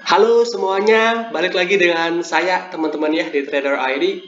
Halo semuanya, balik lagi dengan saya teman-teman ya di Trader ID.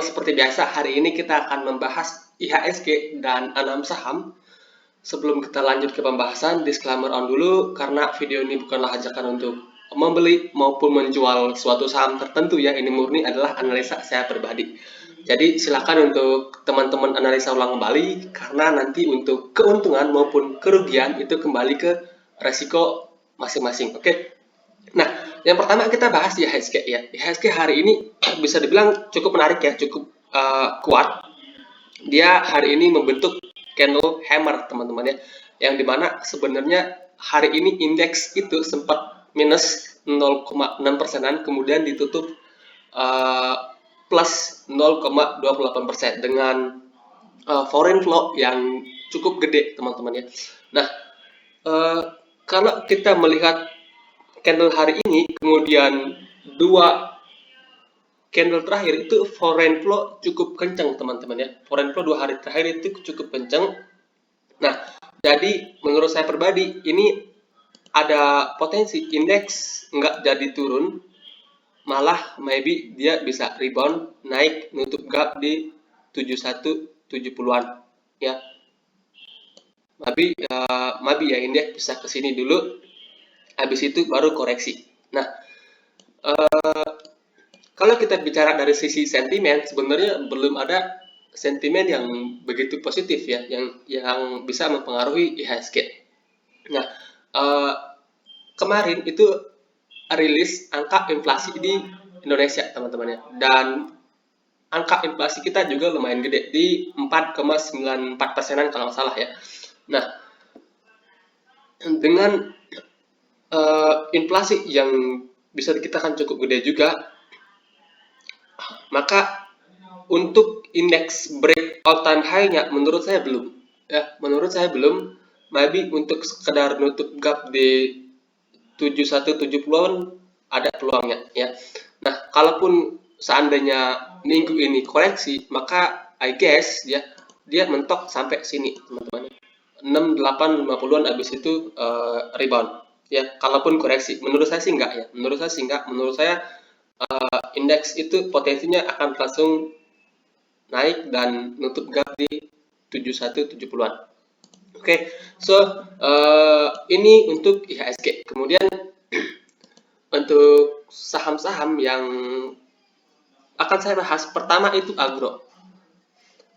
Seperti biasa hari ini kita akan membahas IHSG dan 6 saham. Sebelum kita lanjut ke pembahasan, disclaimer on dulu karena video ini bukanlah ajakan untuk membeli maupun menjual suatu saham tertentu ya. Ini murni adalah analisa saya pribadi. Jadi silakan untuk teman-teman analisa ulang kembali karena nanti untuk keuntungan maupun kerugian itu kembali ke resiko masing-masing. Oke. Nah, yang pertama kita bahas IHSG ya. IHSG hari ini bisa dibilang cukup menarik ya, cukup kuat. Dia hari ini membentuk candle hammer teman-teman ya, yang dimana sebenarnya hari ini indeks itu sempat minus 0,6 persenan, kemudian ditutup uh, plus 0,28% dengan foreign flow yang cukup gede teman-teman ya. Nah, uh, kalau kita melihat candle hari ini, kemudian dua candle terakhir itu foreign flow cukup kencang teman-teman ya. Foreign flow 2 hari terakhir itu cukup kencang. Nah, jadi menurut saya pribadi ini ada potensi indeks nggak jadi turun, malah maybe dia bisa rebound naik nutup gap di 7170-an ya. Maybe ya indeks bisa kesini dulu, habis itu baru koreksi. Nah, kalau kita bicara dari sisi sentimen, sebenarnya belum ada sentimen yang begitu positif ya, yang bisa mempengaruhi IHSG. Nah, eh, kemarin itu rilis angka inflasi di Indonesia, teman-teman ya, dan angka inflasi kita juga lumayan gede di 4,94%-an kalau nggak salah ya. Nah, dengan inflasi yang bisa dikatakan cukup gede juga, maka untuk indeks break all time high-nya menurut saya belum. Ya, menurut saya belum. Maybe untuk sekedar nutup gap di 7170-an ada peluangnya ya. Nah, kalaupun seandainya minggu ini koreksi, maka I guess ya dia mentok sampai sini, teman-teman. 6850-an habis itu rebound. Ya, kalaupun koreksi, menurut saya sih enggak ya. Menurut saya sih enggak. Menurut saya indeks itu potensinya akan langsung naik dan nutup gap di 7170-an. Oke, so ini untuk IHSG. Kemudian untuk saham-saham yang akan saya bahas, pertama itu agro.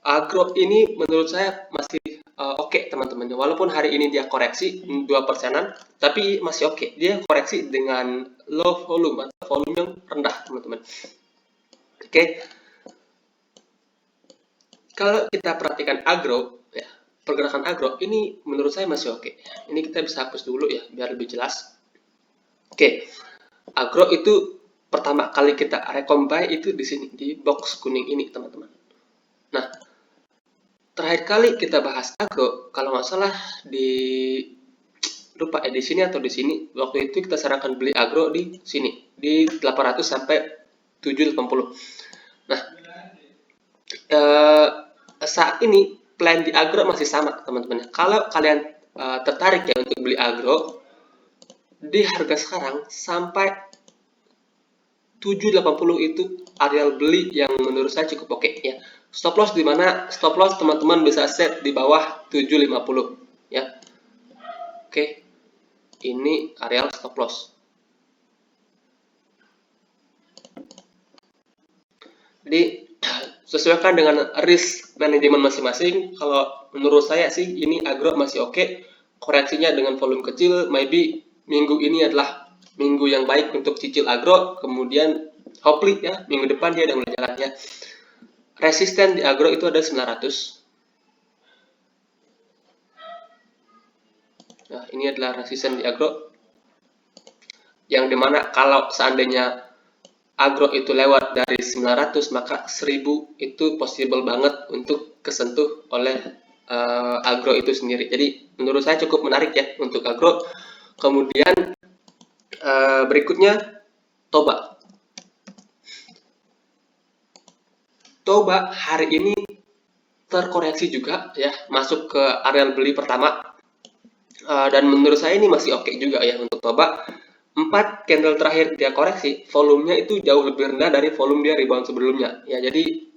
Agro ini menurut saya masih oke, teman-teman. Walaupun hari ini dia koreksi 2%-an, tapi masih oke. Dia koreksi dengan low volume atau volume yang rendah, teman-teman. Oke. Kalau kita perhatikan agro, ya, pergerakan agro ini menurut saya masih oke. Ini kita bisa hapus dulu ya, biar lebih jelas. Oke, agro itu pertama kali kita rekombai itu di sini, di box kuning ini, teman-teman. Nah, terakhir kali kita bahas agro, kalau nggak salah lupa ya di sini atau di sini. Waktu itu kita sarankan beli agro di sini, di 800 sampai 780. Nah, saat ini plan di agro masih sama, teman-teman. Kalau kalian tertarik ya untuk beli agro di harga sekarang sampai 780 itu areal beli yang menurut saya cukup oke ya. Stop loss di mana? Stop loss teman-teman bisa set di bawah 750 ya. Oke. Ini areal stop loss. Jadi sesuaikan dengan risk manajemen masing-masing. Kalau menurut saya sih ini agro masih oke. Koreksinya dengan volume kecil, maybe minggu ini adalah minggu yang baik untuk cicil agro. Kemudian hopefully ya minggu depan dia udah mulai jalan ya. Resisten di agro itu ada 900. Nah, ini adalah resisten di agro. Yang dimana kalau seandainya agro itu lewat dari 900, maka 1000 itu possible banget untuk kesentuh oleh agro itu sendiri. Jadi menurut saya cukup menarik ya untuk agro. Kemudian berikutnya Toba. Toba hari ini terkoreksi juga ya, masuk ke area beli pertama. Dan menurut saya ini masih oke juga ya untuk Toba. 4 candle terakhir dia koreksi, volumenya itu jauh lebih rendah dari volume dia rebound sebelumnya. Ya, jadi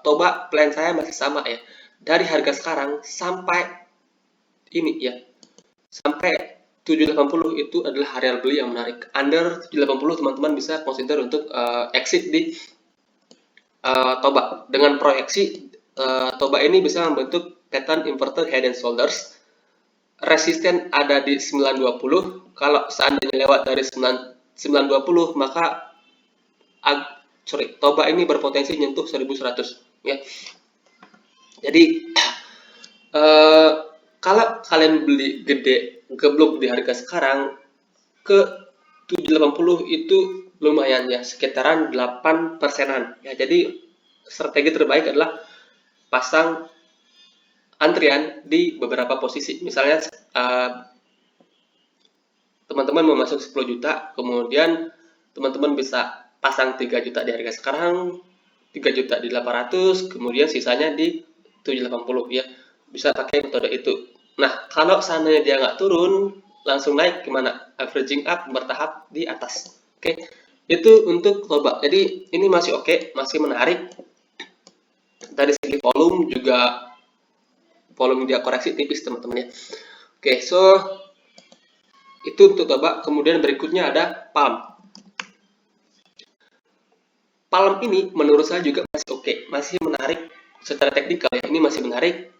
Toba plan saya masih sama ya. Dari harga sekarang sampai ini ya, sampai 780 itu adalah area beli yang menarik. Under 780 teman-teman bisa consider untuk exit di Toba. Dengan proyeksi Toba ini bisa membentuk pattern inverted head and shoulders. Resisten ada di 920. Kalau seandainya lewat dari 920 maka Toba ini berpotensi nyentuh 1100 ya. Jadi kalau kalian beli gede geblok di harga sekarang ke 780 itu lumayan ya, sekitaran 8%-an ya. Jadi strategi terbaik adalah pasang antrian di beberapa posisi. Misalnya teman-teman mau masuk 10 juta, kemudian teman-teman bisa pasang 3 juta di harga sekarang, 3 juta di 800, kemudian sisanya di 780 ya. Bisa pakai metode itu. Nah, kalau seandainya dia nggak turun, langsung naik gimana? Averaging up bertahap di atas. Oke, itu untuk Toba. Jadi ini masih oke, masih menarik. Dari segi volume juga volume dia koreksi tipis teman-teman ya. Oke, so itu untuk Toba. Kemudian berikutnya ada Palm. Palm ini menurut saya juga masih oke, masih menarik secara teknikal ya. Ini masih menarik.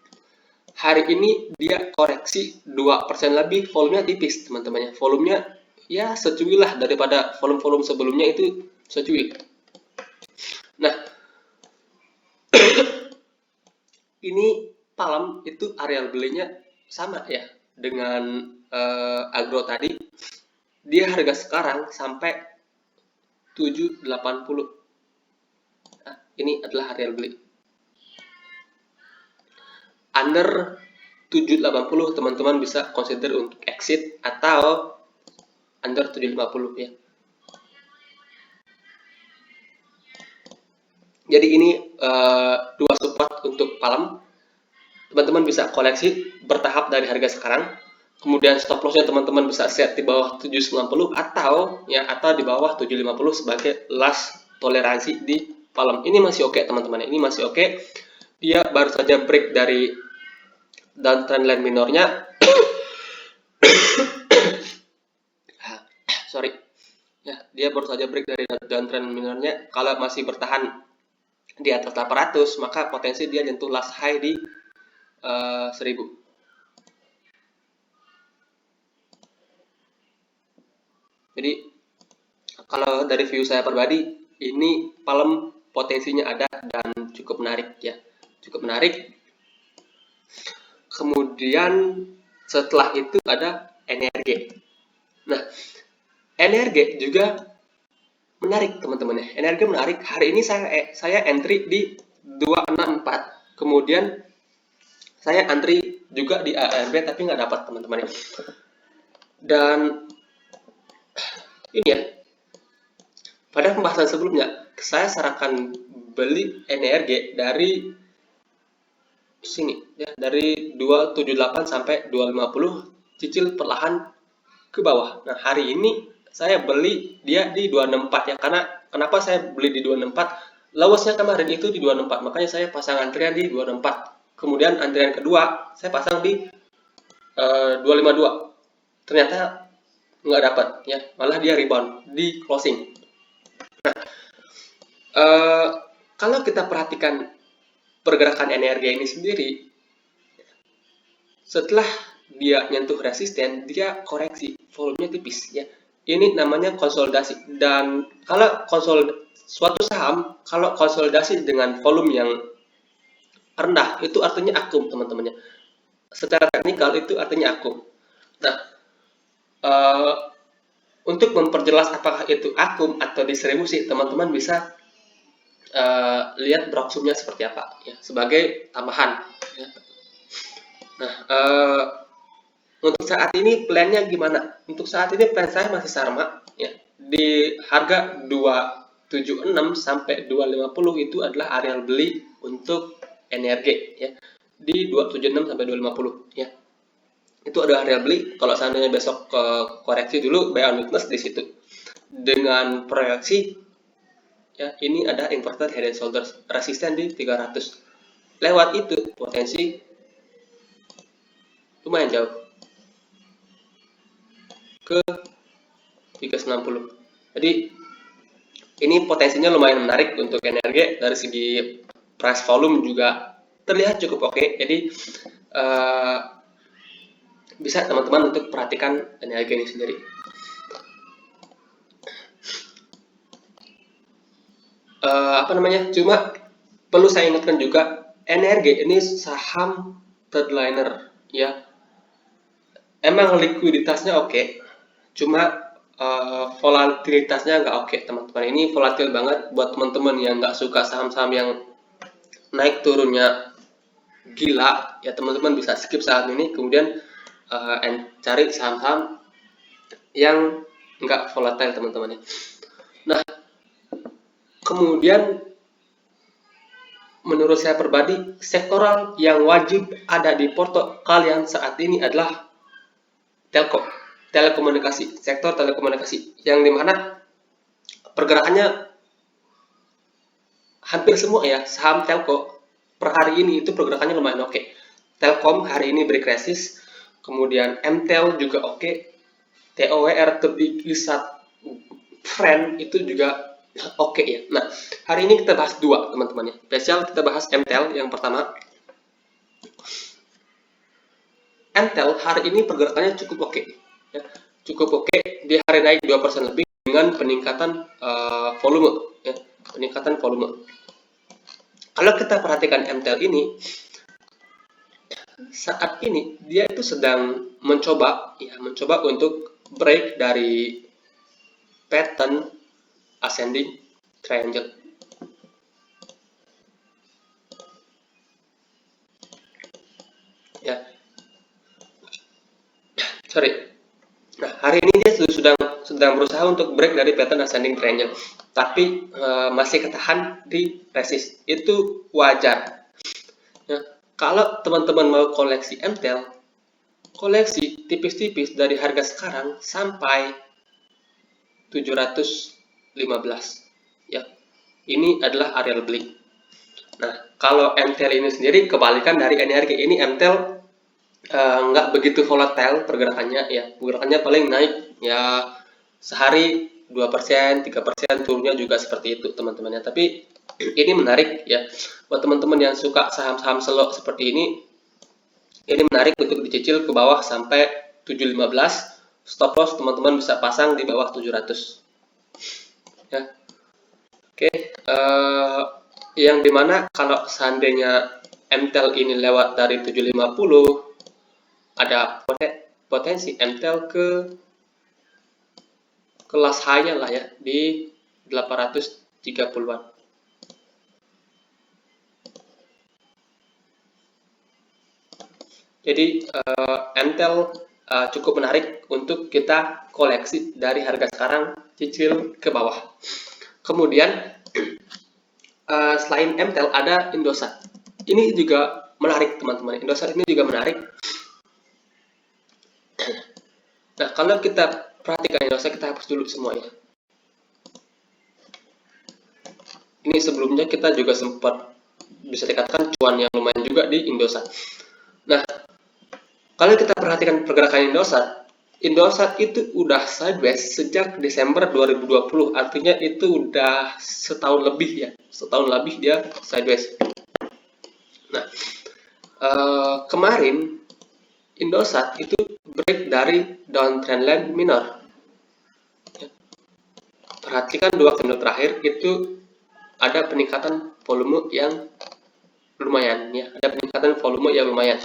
Hari ini dia koreksi 2% lebih, volumenya tipis teman-teman ya. Volumenya ya secuil lah daripada volume-volume sebelumnya itu secuil. Nah, ini Palm itu area belinya sama ya dengan Agro tadi. Dia harga sekarang sampai 780. Nah, ini adalah area beli. Under 780 teman-teman bisa consider untuk exit atau under 750 ya. Jadi ini dua support untuk Palm. Teman-teman bisa koleksi bertahap dari harga sekarang. Kemudian stop lossnya teman-teman bisa set di bawah 790 atau di bawah 750 sebagai last toleransi di Palm. Ini masih oke teman-teman. Ini masih oke. Dia baru saja break dari downtrend line minornya. Sorry. Ya, dia baru saja break dari downtrend minornya. Kalau masih bertahan di atas 800, maka potensi dia nyentuh last high di 1000. Jadi kalau dari view saya pribadi, ini Palm potensinya ada dan cukup menarik ya, cukup menarik. Kemudian setelah itu ada Energi. Nah, Energi juga menarik teman-teman ya. Energi menarik. Hari ini saya entry di 264. Kemudian saya antri juga di ARB tapi nggak dapat teman-teman ya. Dan ini ya, pada pembahasan sebelumnya saya sarankan beli Energi dari sini ya, dari 278 sampai 250, cicil perlahan ke bawah. Nah, hari ini saya beli dia di 264 ya, karena kenapa saya beli di 264? Lowestnya kemarin itu di 264, makanya saya pasang antrian di 264. Kemudian antrian kedua saya pasang di 252. Ternyata nggak dapat ya, malah dia rebound di closing. Nah, kalau kita perhatikan pergerakan Energi ini sendiri, setelah dia nyentuh resisten, dia koreksi, volumenya tipis ya. Ini namanya konsolidasi. Dan kalau suatu saham kalau konsolidasi dengan volume yang rendah, itu artinya akum teman-temannya. Secara teknikal itu artinya akum. Nah, untuk memperjelas apakah itu akum atau distribusi, teman-teman bisa lihat broksumnya seperti apa ya, sebagai tambahan ya. Nah, untuk saat ini plannya gimana? Untuk saat ini plan saya masih sama ya. Di harga 276 sampai 250 itu adalah area beli untuk Energi ya. Di 276 sampai 250 ya. itu ada area beli. Kalau seandainya besok koreksi dulu, buy on weakness di situ. Dengan proyeksi ya, ini ada inverted head and shoulders resisten di 300. Lewat itu potensi lumayan jauh ke 390. Jadi ini potensinya lumayan menarik untuk NRG. Dari segi price volume juga terlihat cukup oke. Jadi bisa teman-teman untuk perhatikan NRG ini sendiri. Cuma perlu saya ingatkan juga, NRG ini saham third liner ya. Emang likuiditasnya oke, cuma volatilitasnya nggak oke, teman-teman. Ini volatil banget. Buat teman-teman yang nggak suka saham-saham yang naik turunnya gila, ya teman-teman bisa skip saham ini, kemudian cari saham-saham yang nggak volatile, teman-teman. Nah, kemudian menurut saya pribadi, sektoral yang wajib ada di porto kalian saat ini adalah telekomunikasi, sektor telekomunikasi, yang dimana pergerakannya hampir semua ya saham telco per hari ini itu pergerakannya lumayan oke. Telkom hari ini break resist, kemudian MTEL juga oke, TOWR Terbikisat Friend itu juga oke ya. Nah, hari ini kita bahas dua, teman-teman ya. Spesial kita bahas MTEL yang pertama. MTEL hari ini pergerakannya cukup oke. Ya. Cukup oke, di hari naik 2% lebih dengan peningkatan volume. Ya. Peningkatan volume. Kalau kita perhatikan MTEL ini, saat ini dia itu sedang mencoba untuk break dari pattern ascending triangle. Ya. Nah, hari ini dia sedang berusaha untuk break dari pattern ascending triangle, tapi masih ketahan di resist. Itu wajar. Ya. Kalau teman-teman mau koleksi MTEL, koleksi tipis-tipis dari harga sekarang sampai 715. Ya. Ini adalah area beli. Nah, kalau MTEL ini sendiri kebalikan dari NRG. Ini MTEL nggak begitu volatile pergerakannya ya. Pergerakannya paling naik ya sehari 2%, 3%, turunnya juga seperti itu, teman-teman ya. Tapi ini menarik ya buat teman-teman yang suka saham-saham selok seperti ini. Ini menarik untuk dicicil ke bawah sampai 715. Stop loss teman-teman bisa pasang di bawah 700. Ya. Oke, yang dimana kalau seandainya MTEL ini lewat dari 750, ada potensi MTEL ke kelas high-nya lah ya di 830-an. Jadi MTEL cukup menarik untuk kita koleksi dari harga sekarang cicil ke bawah. Kemudian selain MTEL ada Indosat. Ini juga menarik, teman-teman. Indosat ini juga menarik. Nah, kalau kita perhatikan Indosat, kita hapus dulu semuanya. Ini sebelumnya kita juga sempat bisa dikatakan cuan yang lumayan juga di Indosat. Nah, kalau kita perhatikan pergerakan Indosat itu udah sideways sejak Desember 2020. Artinya itu udah setahun lebih ya. Setahun lebih dia sideways. Nah, kemarin Indosat itu break dari downtrend line minor. Perhatikan dua candle terakhir itu ada peningkatan volume yang lumayan ya, ada peningkatan volume yang lumayan.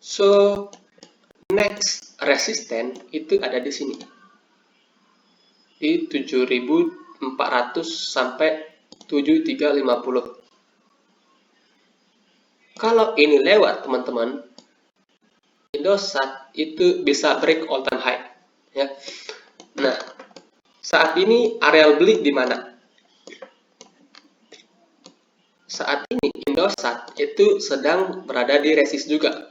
So next resisten itu ada di sini di 7.400 sampai 7.350. Kalau ini lewat, teman-teman, Indosat itu bisa break all time high ya. Nah, saat ini area beli di mana? Saat ini Indosat itu sedang berada di resist juga.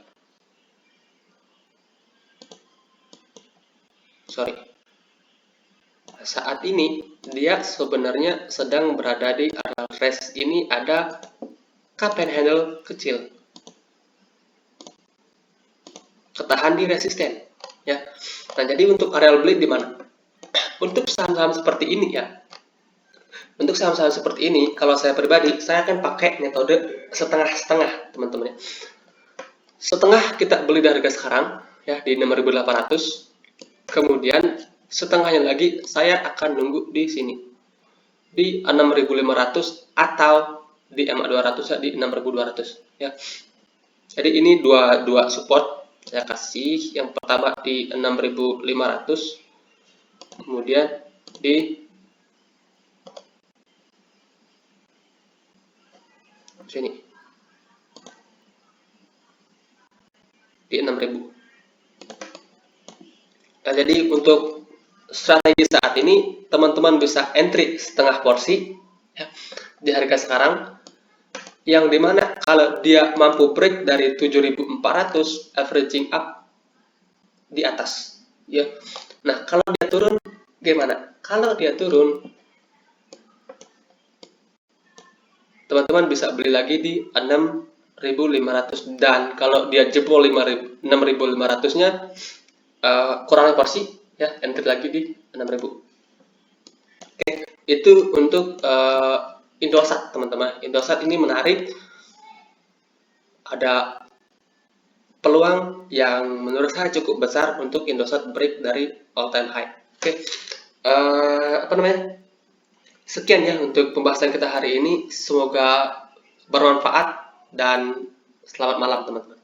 Sorry. Saat ini dia sebenarnya sedang berada di area resist. Ini ada cup and handle kecil. Ketahan di resisten, ya. Nah, jadi untuk area beli di mana? Untuk saham-saham seperti ini ya. Untuk saham-saham seperti ini, kalau saya pribadi, saya akan pakai metode setengah-setengah, teman-teman ya. Setengah kita beli dari harga sekarang, ya, di 6.800. Kemudian setengahnya lagi saya akan nunggu di sini, di 6.500 atau di MA200 ya, di 6.200 ya. Jadi ini dua support saya kasih. Yang pertama di 6.500, kemudian di sini di 6.000. Nah, jadi untuk strategi saat ini teman-teman bisa entry setengah porsi ya, di harga sekarang, yang dimana kalau dia mampu break dari 7.400 averaging up di atas ya. Nah, kalau dia turun gimana? Kalau dia turun, teman-teman bisa beli lagi di 6.500, dan kalau dia jebol 6.500-nya, kurangi porsi ya, entry lagi di 6.000. Oke, itu untuk Indosat, teman-teman. Indosat ini menarik, ada peluang yang menurut saya cukup besar untuk Indosat break dari all time high. Oke, sekian ya untuk pembahasan kita hari ini. Semoga bermanfaat dan selamat malam, teman-teman.